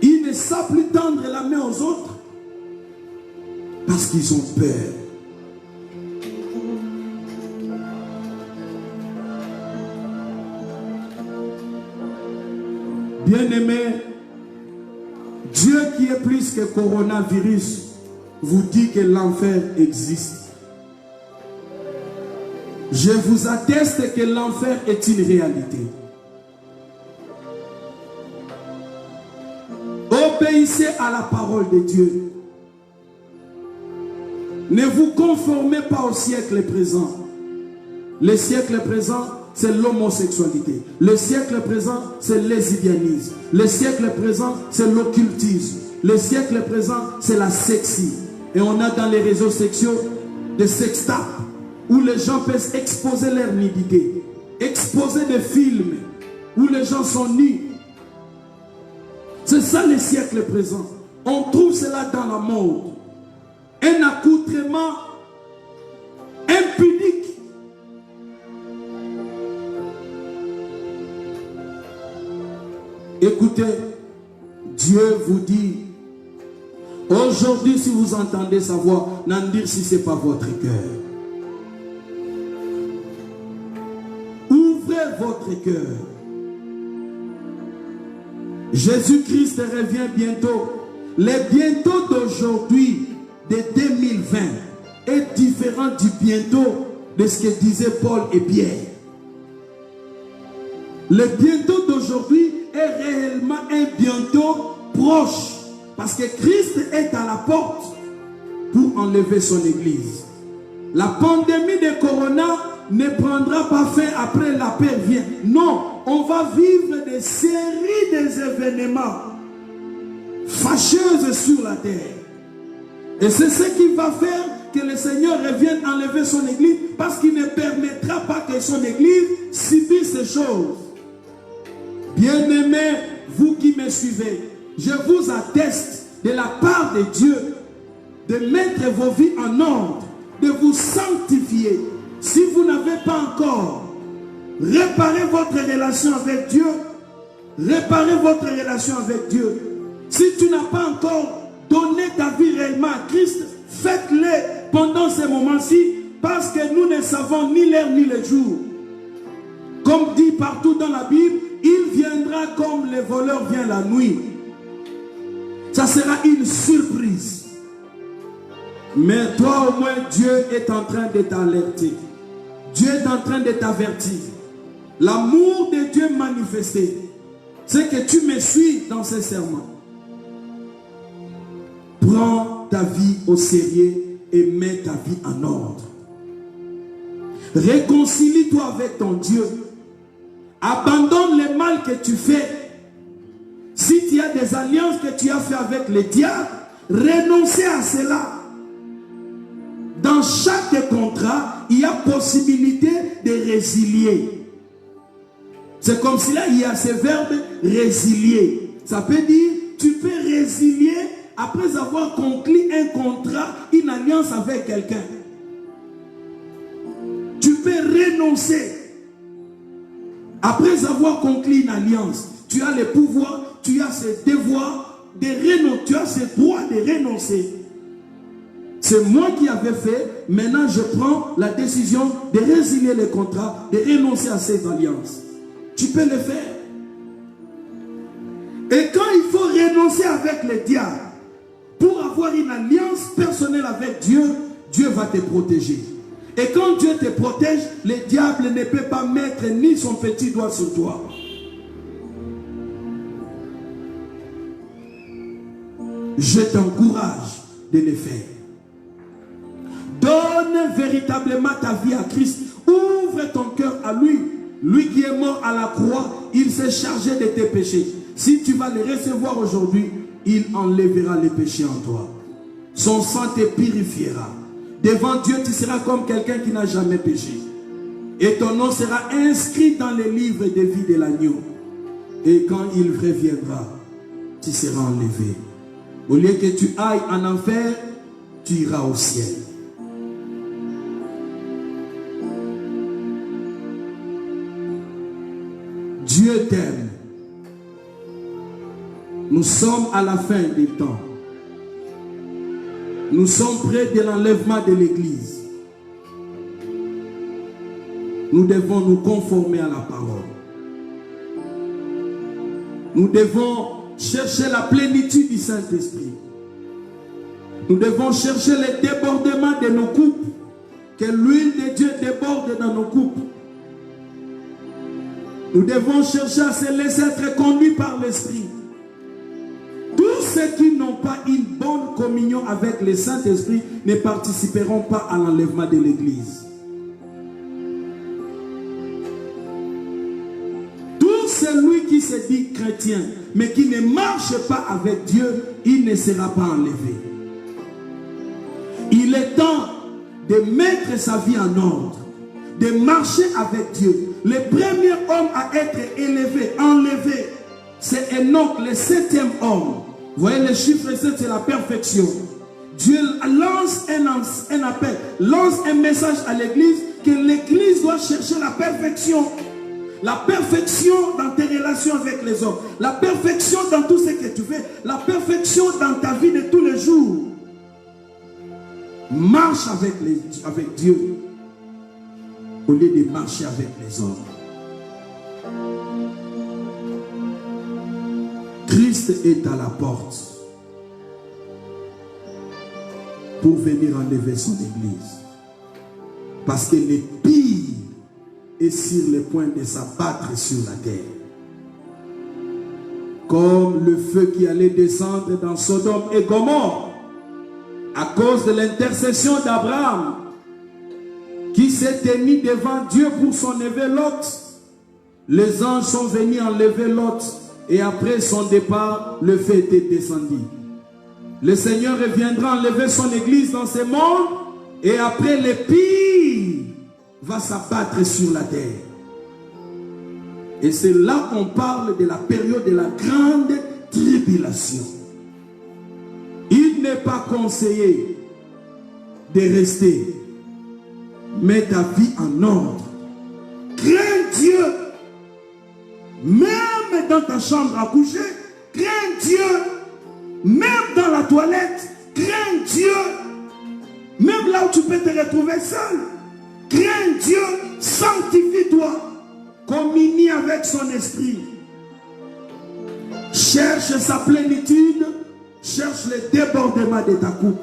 Ils ne savent plus tendre la main aux autres parce qu'ils ont peur. Bien-aimé, Dieu qui est plus que coronavirus vous dit que l'enfer existe. Je vous atteste que l'enfer est une réalité. Obéissez à la parole de Dieu. Ne vous conformez pas au siècle présent. Le siècle présent, c'est l'homosexualité. Le siècle présent, c'est le lesbianisme. Le siècle présent, c'est l'occultisme. Le siècle présent, c'est la sexy. Et on a dans les réseaux sociaux des sextapes où les gens peuvent exposer leur nudité, exposer des films où les gens sont nus. C'est ça le siècle présent. On trouve cela dans la mode. Un accoutrement impudique. Écoutez, Dieu vous dit, Aujourd'hui, si vous entendez sa voix, n'en dire si ce n'est pas votre cœur. Ouvrez votre cœur. Jésus-Christ revient bientôt. Le bientôt d'aujourd'hui, de 2020, est différent du bientôt de ce que disaient Paul et Pierre. Le bientôt d'aujourd'hui est réellement un bientôt proche. Parce que Christ est à la porte pour enlever son église. La pandémie de Corona ne prendra pas fin après la paix vient. Non, on va vivre des séries d'événements fâcheuses sur la terre. Et c'est ce qui va faire que le Seigneur revienne enlever son église, parce qu'il ne permettra pas que son église subisse ces choses. Bien-aimés, vous qui me suivez, je vous atteste de la part de Dieu de mettre vos vies en ordre, de vous sanctifier. Si vous n'avez pas encore réparé votre relation avec Dieu, réparez votre relation avec Dieu. Si tu n'as pas encore donné ta vie réellement à Christ, faites-le pendant ces moments-ci, parce que nous ne savons ni l'heure ni le jour. Comme dit partout dans la Bible, il viendra comme le voleur vient la nuit. Ça sera une surprise. Mais toi au moins, Dieu est en train de t'alerter. Dieu est en train de t'avertir. L'amour de Dieu manifesté, c'est que tu me suis dans ces serments. Prends ta vie au sérieux et mets ta vie en ordre. Réconcilie-toi avec ton Dieu. Abandonne le mal que tu fais. Si tu as des alliances que tu as fait avec le diable, renoncez à cela. Dans chaque contrat, il y a possibilité de résilier. C'est comme si là, il y a ce verbe résilier. Ça peut dire, tu peux résilier après avoir conclu un contrat, une alliance avec quelqu'un. Tu peux renoncer. Après avoir conclu une alliance, tu as le pouvoir, tu as ce devoir de renoncer, tu as ce droit de renoncer. C'est moi qui avais fait, maintenant je prends la décision de résilier le contrat, de renoncer à cette alliance. Tu peux le faire. Et quand il faut renoncer avec le diable, pour avoir une alliance personnelle avec Dieu, Dieu va te protéger. Et quand Dieu te protège, le diable ne peut pas mettre ni son petit doigt sur toi. Je t'encourage de le faire. Donne véritablement ta vie à Christ. Ouvre ton cœur à lui. Lui qui est mort à la croix, il s'est chargé de tes péchés. Si tu vas le recevoir aujourd'hui, il enlèvera les péchés en toi. Son sang te purifiera. Devant Dieu, tu seras comme quelqu'un qui n'a jamais péché. Et ton nom sera inscrit dans les livres de vie de l'agneau. Et quand il reviendra, tu seras enlevé. Au lieu que tu ailles en enfer, tu iras au ciel. Dieu t'aime. Nous sommes à la fin du temps. Nous sommes près de l'enlèvement de l'Église. Nous devons nous conformer à la parole. Nous devons chercher la plénitude du Saint-Esprit. Nous devons chercher le débordement de nos coupes. Que l'huile de Dieu déborde dans nos coupes. Nous devons chercher à se laisser être conduits par l'Esprit. Tous ceux qui n'ont pas une bonne communion avec le Saint-Esprit ne participeront pas à l'enlèvement de l'Église. Tout celui qui se dit chrétien, mais qui ne marche pas avec Dieu, il ne sera pas enlevé. Il est temps de mettre sa vie en ordre, de marcher avec Dieu. Le premier homme à être élevé, enlevé, c'est Enoch, le 7e homme. Vous voyez, le chiffre 7, c'est la perfection. Dieu lance un appel, lance un message à l'église, que l'église doit chercher la perfection. La perfection dans tes relations avec les hommes. La perfection dans tout ce que tu fais. La perfection dans ta vie de tous les les jours, marche avec Dieu au lieu de marcher avec les hommes. Christ est à la porte pour venir enlever son église. Parce que l'épée est sur le point de s'abattre sur la terre. Comme le feu qui allait descendre dans Sodome et Gomorrhe à cause de l'intercession d'Abraham qui s'était mis devant Dieu pour s'enlever Lot. Les anges sont venus enlever Lot et après son départ, le feu était descendu. Le Seigneur reviendra enlever son église dans ce monde et après l'épée va s'abattre sur la terre. Et c'est là qu'on parle de la période de la grande tribulation. Il n'est pas conseillé de rester. Mets ta vie en ordre. Crains Dieu. Même dans ta chambre à coucher, crains Dieu. Même dans la toilette, crains Dieu. Même là où tu peux te retrouver seul, crains Dieu. Sanctifie-toi. Communie avec son esprit. Cherche sa plénitude. Cherche le débordement de ta coupe.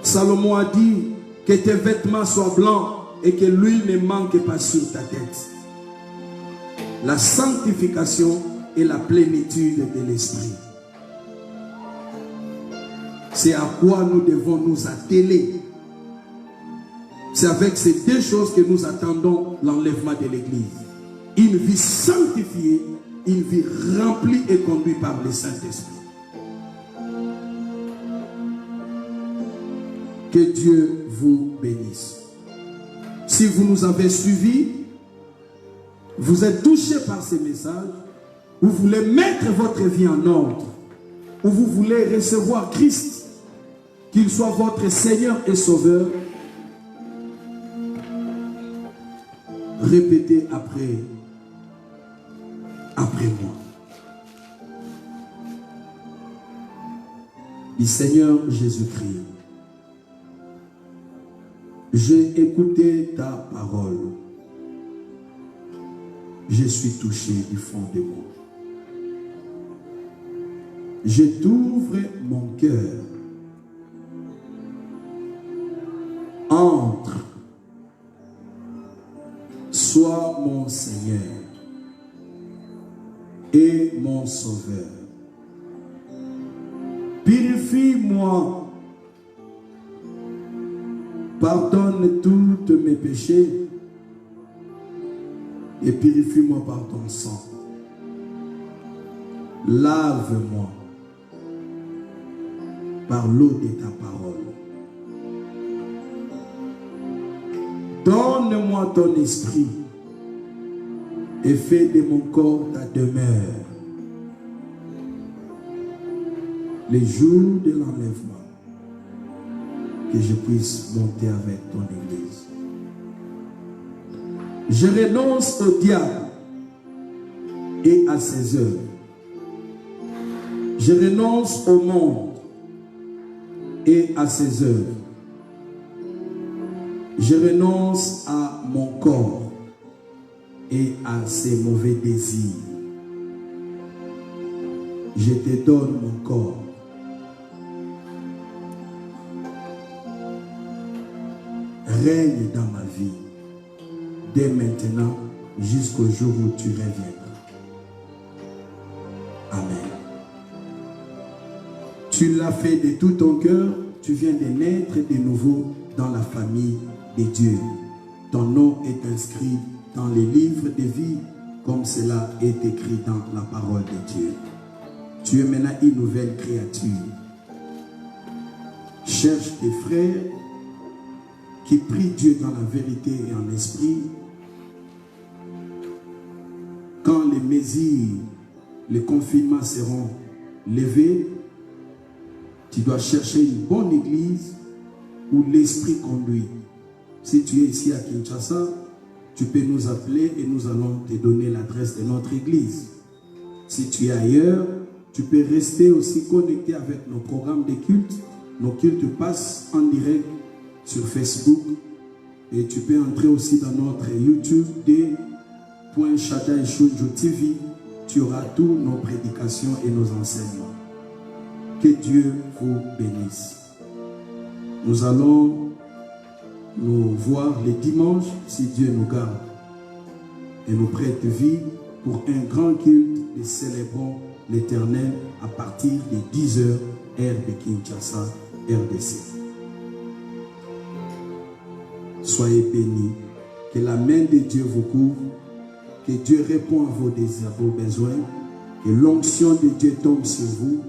Salomon a dit que tes vêtements soient blancs et que l'huile ne manque pas sur ta tête. La sanctification et la plénitude de l'esprit. C'est à quoi nous devons nous atteler. C'est avec ces deux choses que nous attendons l'enlèvement de l'Église. Une vie sanctifiée, une vie remplie et conduite par le Saint-Esprit. Que Dieu vous bénisse. Si vous nous avez suivis, vous êtes touchés par ces messages, vous voulez mettre votre vie en ordre, ou vous voulez recevoir Christ, qu'il soit votre Seigneur et Sauveur, répétez après moi. Dis Seigneur Jésus-Christ, j'ai écouté ta parole. Je suis touché du fond de moi. Je t'ouvre mon cœur. Entre. Sois mon Seigneur et mon Sauveur. Purifie-moi. Pardonne tous mes péchés et purifie-moi par ton sang. Lave-moi par l'eau de ta parole. Donne-moi ton esprit et fais de mon corps ta demeure. Les jours de l'enlèvement, que je puisse monter avec ton église. Je renonce au diable et à ses œuvres. Je renonce au monde et à ses œuvres. Je renonce à mon corps et à ses mauvais désirs. Je te donne mon corps. Règne dans ma vie, dès maintenant jusqu'au jour où tu reviendras. Amen. Tu l'as fait de tout ton cœur, tu viens de naître de nouveau dans la famille de Dieu. Ton nom est inscrit dans les livres de vie, comme cela est écrit dans la parole de Dieu. Tu es maintenant une nouvelle créature. Cherche tes frères qui prie Dieu dans la vérité et en esprit. Quand les mesures, les confinements seront levés, tu dois chercher une bonne église où l'esprit conduit. Si tu es ici à Kinshasa, tu peux nous appeler et nous allons te donner l'adresse de notre église. Si tu es ailleurs, Tu peux rester aussi connecté avec nos programmes de culte. Nos cultes passent en direct sur Facebook. Et tu peux entrer aussi dans notre YouTube d.shadaishunju.tv. Tu auras tous nos prédications et nos enseignements. Que Dieu vous bénisse. Nous allons nous voir les dimanches, si Dieu nous garde et nous prête vie, pour un grand culte de célébrons l'Éternel à partir de 10h, heure de Kinshasa, RDC. Soyez bénis, que la main de Dieu vous couvre, que Dieu répond à vos désirs, à vos besoins, que l'onction de Dieu tombe sur vous.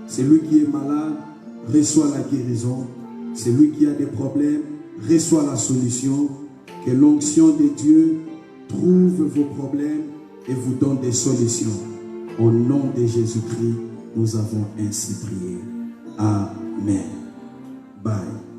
Celui qui est malade reçoit la guérison. Celui qui a des problèmes reçoit la solution. Que l'onction de Dieu trouve vos problèmes et vous donne des solutions. Au nom de Jésus-Christ, nous avons ainsi prié. Amen. Bye.